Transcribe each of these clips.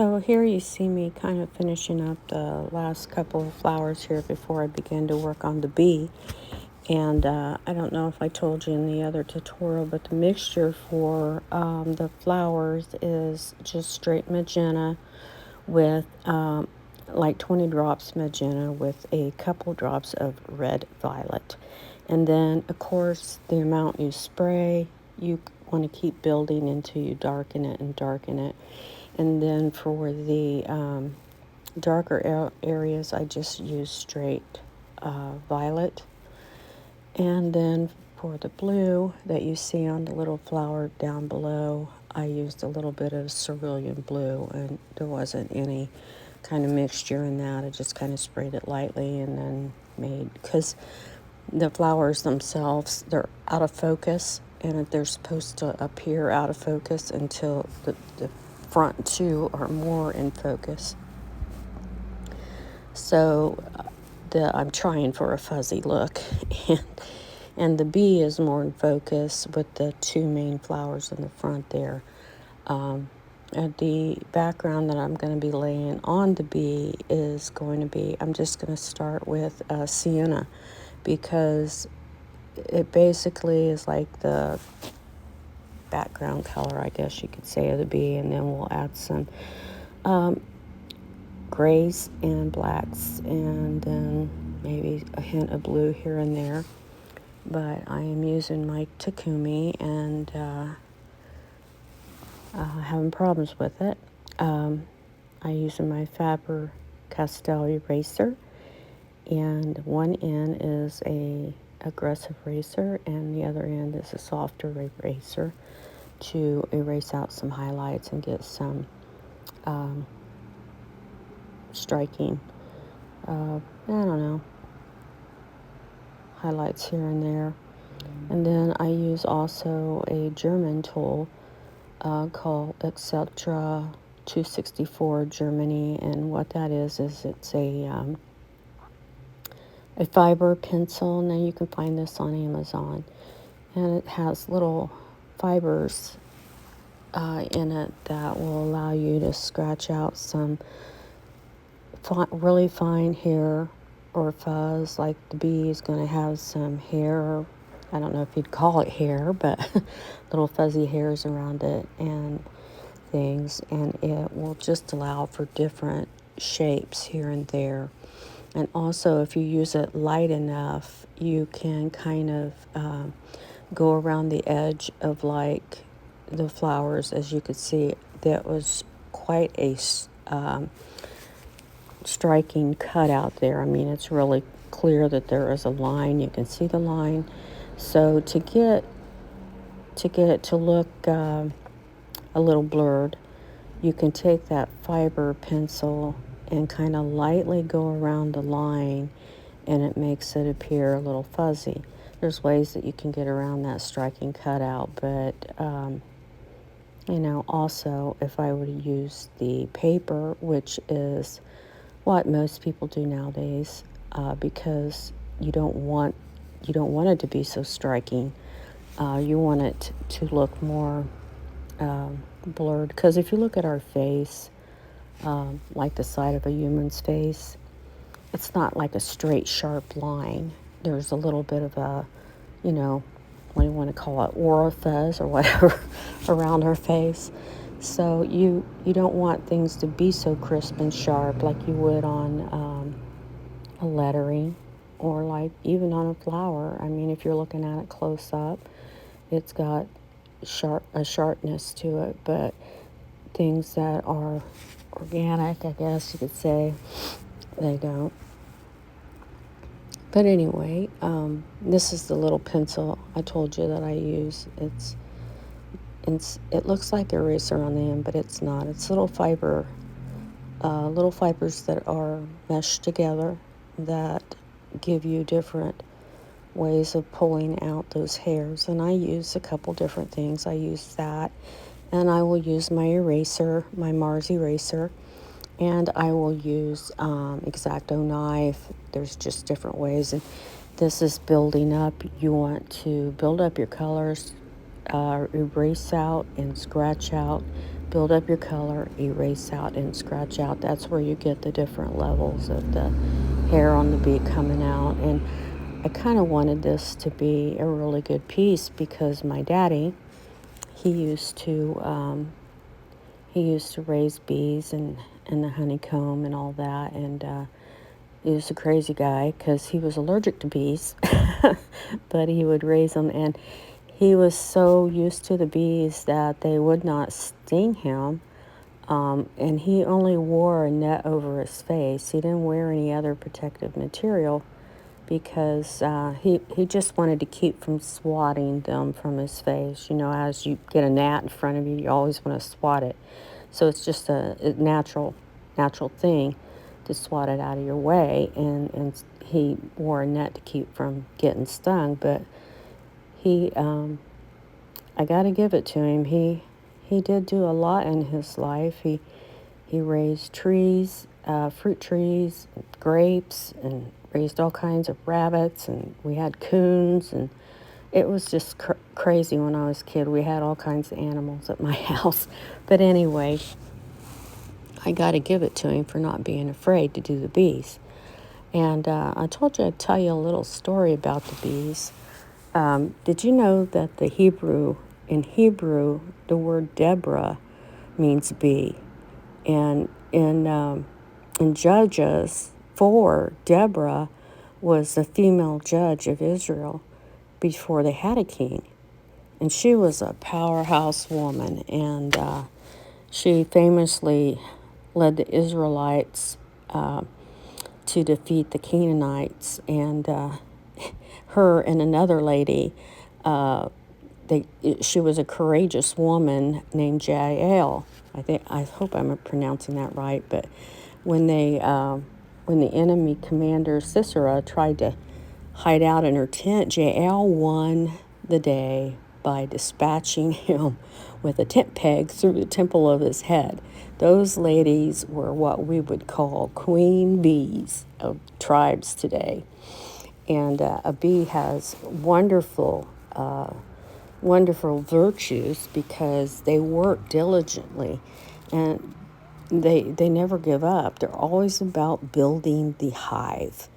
So here you see me kind of finishing up the last couple of flowers here before I begin to work on the bee. And I don't know if I told you in the other tutorial, but the mixture for the flowers is just straight magenta with like 20 drops magenta with a couple drops of red violet. And then, of course, the amount you spray, you want to keep building until you darken it and darken it. And then for the darker areas, I just use straight violet. And then for the blue that you see on the little flower down below, I used a little bit of cerulean blue, and there wasn't any kind of mixture in that. I just kind of sprayed it lightly and then made, because the flowers themselves, they're out of focus, and they're supposed to appear out of focus until the front two are more in focus. So I'm trying for a fuzzy look, and the bee is more in focus with the two main flowers in the front there. And the background that I'm going to be laying on the bee is going to be, I'm just going to start with sienna, because it basically is like the background color, I guess you could say, of the bee, and then we'll add some grays and blacks, and then maybe a hint of blue here and there. But I am using my Takumi and having problems with it. I'm using my Faber-Castell eraser, and one end is a aggressive eraser and the other end is a softer eraser to erase out some highlights and get some striking, I don't know, highlights here and there. And then I use also a German tool called Etc. 264 Germany, and what that is it's a fiber pencil. Now you can find this on Amazon, and it has little fibers in it that will allow you to scratch out some really fine hair or fuzz. Like the bee is going to have some hair, I don't know if you'd call it hair, but little fuzzy hairs around it and things, and it will just allow for different shapes here and there. And also, if you use it light enough, you can kind of go around the edge of like the flowers. As you could see, that was quite a striking cutout there. I mean, it's really clear that there is a line. You can see the line. So to get it to look a little blurred, you can take that fiber pencil and kind of lightly go around the line, and it makes it appear a little fuzzy. There's ways that you can get around that striking cutout, but also if I were to use the paper, which is what most people do nowadays, because you don't want it to be so striking. You want it to look more blurred, because if you look at our face, like the side of a human's face, it's not like a straight sharp line. There's a little bit of a, what do you want to call it, orifice or whatever around her face. So you don't want things to be so crisp and sharp like you would on a lettering, or like even on a flower. I mean, if you're looking at it close up, it's got a sharpness to it, but things that are organic, I guess you could say, they don't. But anyway, this is the little pencil I told you that I use. It looks like eraser on the end, but it's not. It's little fibers that are meshed together that give you different ways of pulling out those hairs. And I use a couple different things. I use that, and I will use my eraser, my Mars eraser, and I will use X-Acto knife. There's just different ways. And this is building up. You want to build up your colors, erase out and scratch out build up your color, erase out, and scratch out. That's where you get the different levels of the hair on the bee coming out. And I kind of wanted this to be a really good piece because my daddy, he used to raise bees and the honeycomb and all that, and he was a crazy guy because he was allergic to bees, but he would raise them, and he was so used to the bees that they would not sting him, and he only wore a net over his face. He didn't wear any other protective material because he just wanted to keep from swatting them from his face. You know, as you get a gnat in front of you, you always want to swat it. So it's just a natural thing to swat it out of your way. And he wore a net to keep from getting stung. But he, I got to give it to him. He did do a lot in his life. He raised trees, fruit trees, grapes, and raised all kinds of rabbits, and we had coons, and it was just crazy when I was a kid. We had all kinds of animals at my house. But anyway, I got to give it to him for not being afraid to do the bees. And I told you I'd tell you a little story about the bees. Did you know that in Hebrew, the word Deborah means bee? And in Judges 4, Deborah was the female judge of Israel before they had a king. And she was a powerhouse woman, and she famously led the Israelites to defeat the Canaanites. And her and another lady, she was a courageous woman named Jael. I hope I'm pronouncing that right. But when the enemy commander Sisera tried to hide out in her tent, Jael won the day by dispatching him with a tent peg through the temple of his head. Those ladies were what we would call queen bees of tribes today. And a bee has wonderful virtues because they work diligently, and they never give up. They're always about building the hive.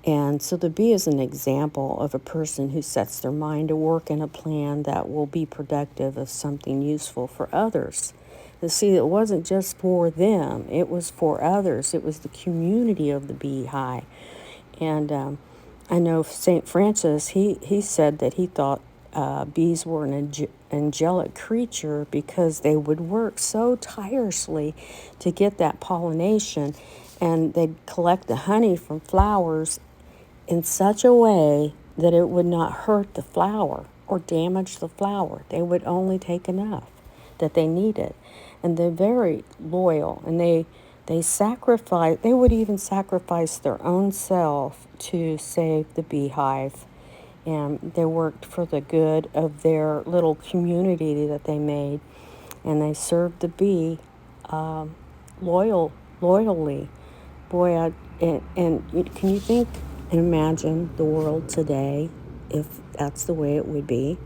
And so the bee is an example of a person who sets their mind to work in a plan that will be productive of something useful for others. And see, it wasn't just for them, it was for others. It was the community of the beehive. And I know St. Francis, he said that he thought bees were an angelic creature because they would work so tirelessly to get that pollination, and they'd collect the honey from flowers in such a way that it would not hurt the flower or damage the flower. They would only take enough that they needed. And they're very loyal, and they would even sacrifice their own self to save the beehive. And they worked for the good of their little community that they made, and they served the bee loyally. Boy, and can you think and imagine the world today if that's the way it would be?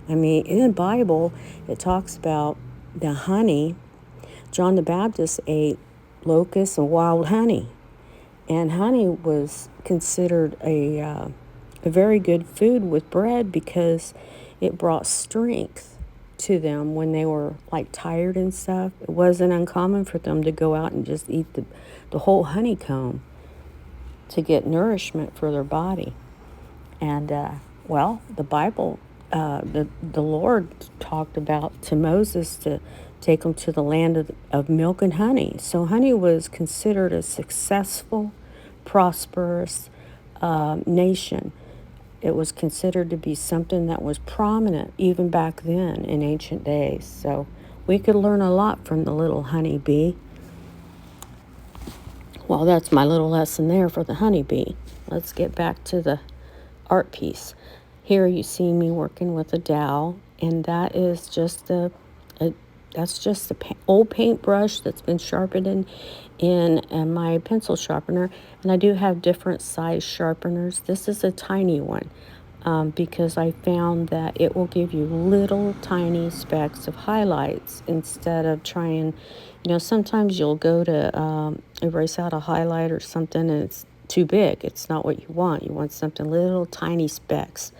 I mean, in the Bible, it talks about the honey. John the Baptist ate locusts and wild honey, and honey was considered a very good food with bread because it brought strength to them when they were like tired and stuff. It wasn't uncommon for them to go out and just eat the whole honeycomb to get nourishment for their body. And the Bible, the Lord talked about to Moses to take them to the land of milk and honey. So honey was considered a successful, prosperous nation. It was considered to be something that was prominent even back then in ancient days. So we could learn a lot from the little honeybee. Well, that's my little lesson there for the honeybee. Let's get back to the art piece. Here you see me working with a dowel, and that is just old paintbrush that's been sharpened in my pencil sharpener. And I do have different size sharpeners. This is a tiny one. because I found that it will give you little tiny specks of highlights instead of trying, sometimes you'll go to erase out a highlight or something and it's too big. It's not what you want. You want something little tiny specks.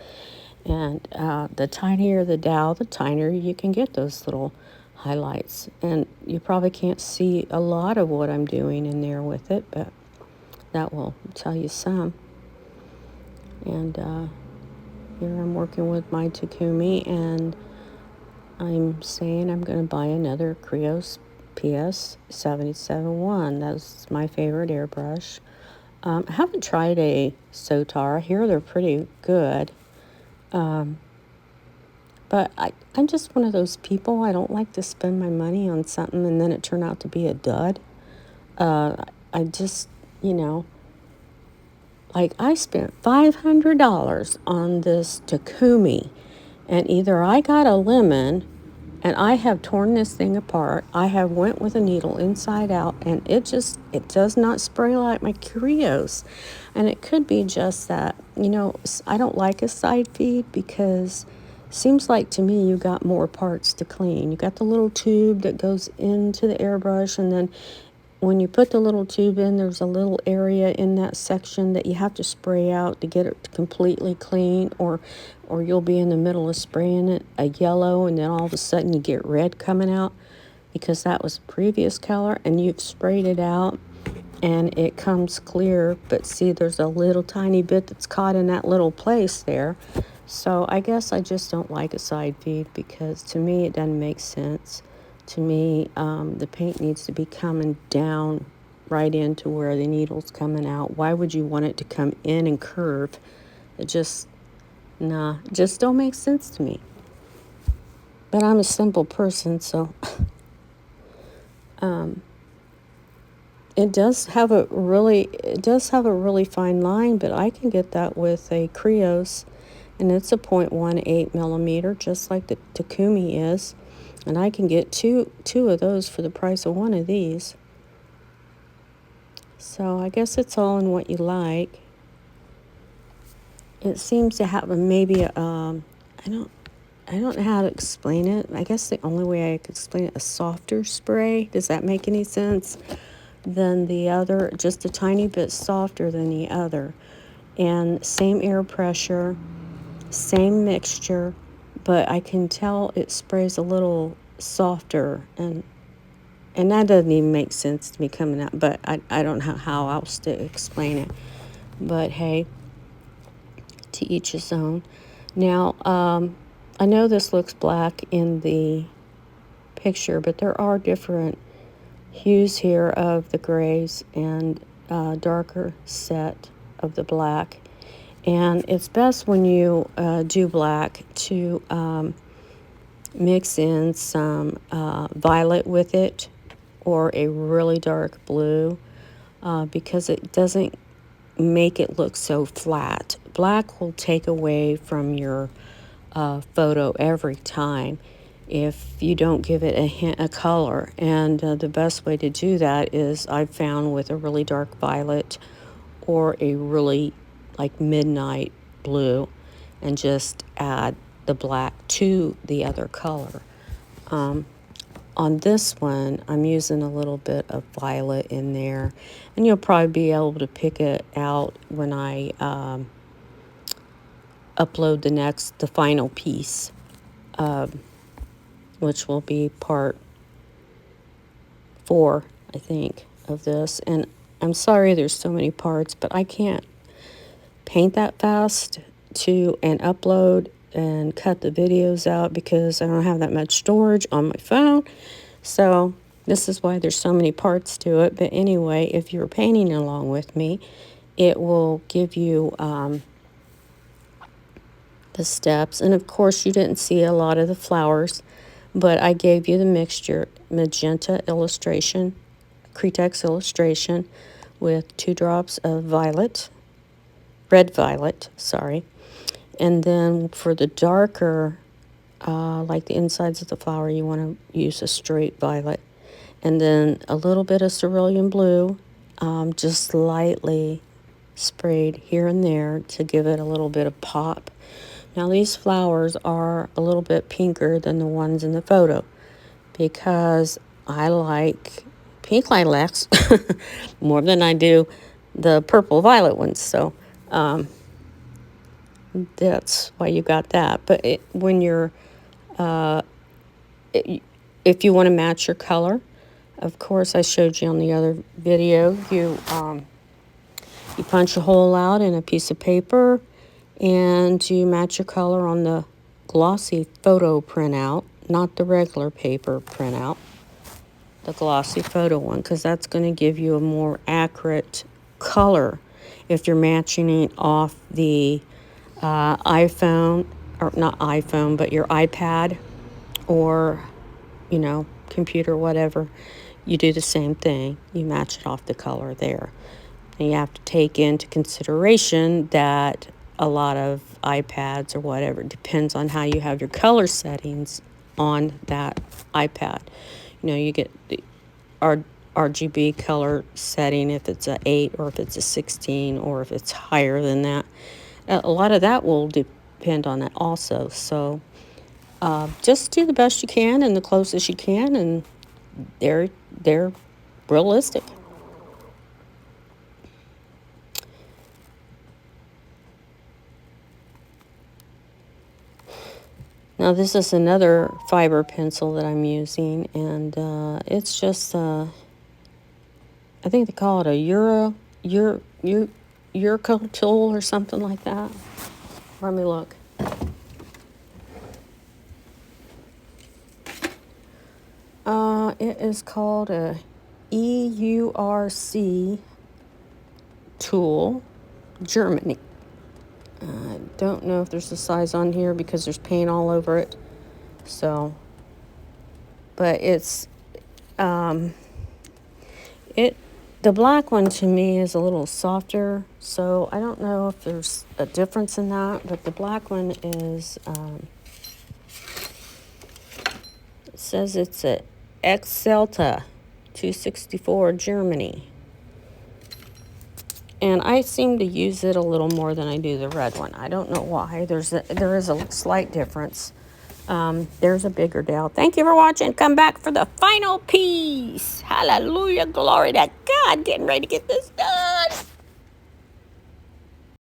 And the tinier the dowel, the tinier you can get those little highlights. And you probably can't see a lot of what I'm doing in there with it, but that will tell you some. And here I'm working with my Takumi, and I'm saying I'm going to buy another Krios PS77-1. That's my favorite airbrush. I haven't tried a Sotar. I hear they're pretty good. But I'm just one of those people. I don't like to spend my money on something and then it turn out to be a dud. I just, like I spent $500 on this Takumi, and either I got a lemon and I have torn this thing apart, I have went with a needle inside out, and it does not spray like my Curios. And it could be just that, I don't like a side feed because seems like to me you got more parts to clean. You got the little tube that goes into the airbrush, and then when you put the little tube in, there's a little area in that section that you have to spray out to get it completely clean, or you'll be in the middle of spraying it a yellow and then all of a sudden you get red coming out because that was the previous color and you've sprayed it out and it comes clear, but see there's a little tiny bit that's caught in that little place there. So I guess I just don't like a side feed because to me it doesn't make sense. To me, the paint needs to be coming down right into where the needle's coming out. Why would you want it to come in and curve? It just don't make sense to me. But I'm a simple person, so it does have a really fine line, but I can get that with a Krios, and it's a 0.18 millimeter, just like the Takumi is. And I can get two of those for the price of one of these. So I guess it's all in what you like. It seems to have maybe I don't know how to explain it. I guess the only way I could explain it, a softer spray. Does that make any sense? Than the other, just a tiny bit softer than the other. And same air pressure, same mixture, but I can tell it sprays a little softer, and that doesn't even make sense to me coming out, but I don't know how else to explain it. But hey, to each his own. Now, I know this looks black in the picture, but there are different hues here of the grays and darker set of the black. And it's best when you do black to mix in some violet with it or a really dark blue because it doesn't make it look so flat. Black will take away from your photo every time if you don't give it a color. And the best way to do that is I've found with a really dark violet or a really like midnight blue, and just add the black to the other color. On this one, I'm using a little bit of violet in there, and you'll probably be able to pick it out when I upload the final piece, which will be part 4, I think, of this. And I'm sorry there's so many parts, but I can't paint that fast and upload and cut the videos out because I don't have that much storage on my phone. So this is why there's so many parts to it. But anyway, if you're painting along with me, it will give you the steps. And of course, you didn't see a lot of the flowers, but I gave you the mixture, magenta illustration, Cretex illustration, with 2 drops of red violet, sorry. And then for the darker, like the insides of the flower, you want to use a straight violet. And then a little bit of cerulean blue, just lightly sprayed here and there to give it a little bit of pop. Now these flowers are a little bit pinker than the ones in the photo because I like pink lilacs more than I do the purple violet ones. So that's why you got that. But when you're, if you want to match your color, of course, I showed you on the other video, you punch a hole out in a piece of paper and you match your color on the glossy photo printout, not the regular paper printout, the glossy photo one, because that's going to give you a more accurate color if you're matching it off the iPhone, or not iPhone, but your iPad or, computer, whatever. You do the same thing. You match it off the color there. And you have to take into consideration that a lot of iPads or whatever depends on how you have your color settings on that iPad. You get the RGB color setting if it's a 8 or if it's a 16 or if it's higher than that. A lot of that will depend on that also. So just do the best you can and the closest you can, and they're realistic. Now this is another fiber pencil that I'm using, and it's just I think they call it a Euro tool or something like that. Let me look. It is called a EURC tool, Germany. I don't know if there's a size on here because there's paint all over it. So, but it's, the black one to me is a little softer. So I don't know if there's a difference in that, but the black one is, it says it's a Excelta 264 Germany. And I seem to use it a little more than I do the red one. I don't know why. There is a slight difference. There's a bigger Dell. Thank you for watching. Come back for the final piece. Hallelujah. Glory to God. Getting ready to get this done.